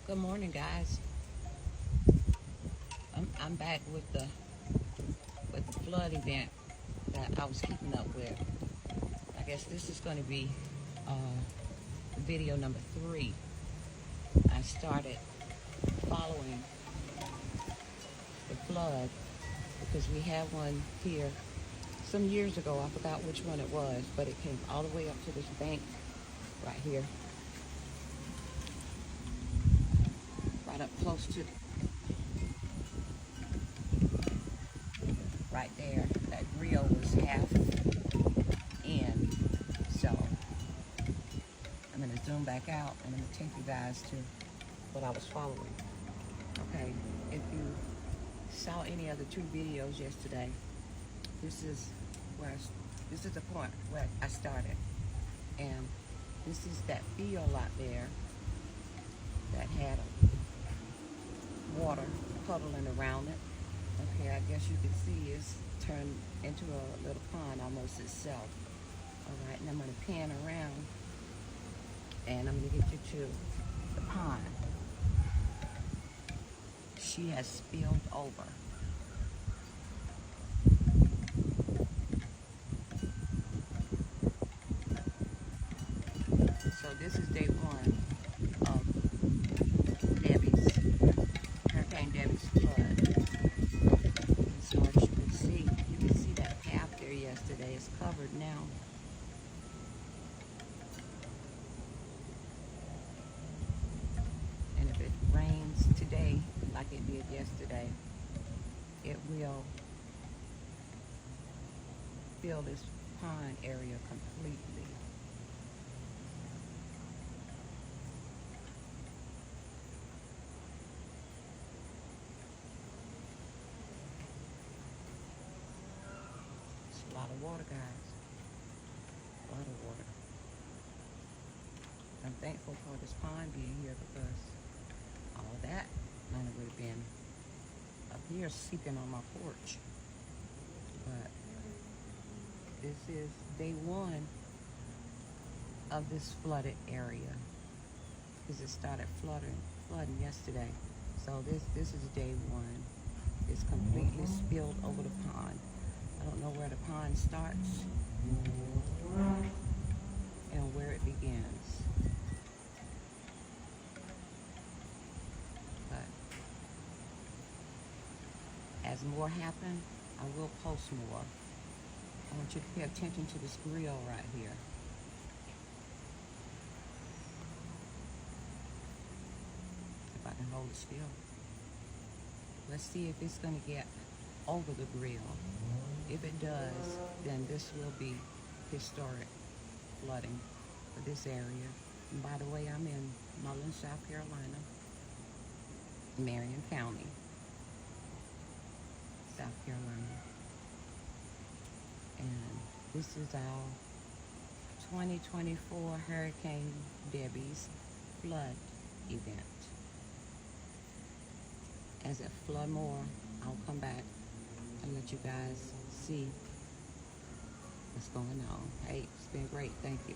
Good morning, guys. I'm back with the flood event that I was keeping up with. I guess this is going to be uh, video number 3. I started following the flood because we had one here some years ago. I forgot which one it was, but it came all the way up to this bank right here, right up close to right there. That grill was half in, so I'm going to zoom back out and I'm going to take you guys to what I was following. Okay, if you saw any of the 2 videos yesterday, this is the point where I started, and this is that field out there that had water puddling around it. Okay, I guess you can see it's turned into a little pond almost itself. All right, and I'm going to pan around and I'm going to get you to the pond. She has spilled over. So this is day 1 of Hurricane Debbie's flood. And so as you can see that path there yesterday is covered now. And if it rains today, like it did yesterday, it will fill this pond area completely. It's a lot of water, guys. A lot of water. I'm thankful for this pond being here because all of that money would have been up here seeping on my porch. But this is day 1 of this flooded area because it started flooding yesterday. So this is day 1. It's completely spilled over the pond. I don't know where the pond starts and where it begins. But as more happen, I will post more. I want you to pay attention to this grill right here. If I can hold it still. Let's see if it's going to get over the grill. If it does, then this will be historic flooding for this area. And by the way, I'm in Mullins, South Carolina, Marion County, South Carolina. And this is our 2024 Hurricane Debbie's flood event. As it flood more, I'll come back and let you guys see what's going on. Hey, it's been great. Thank you.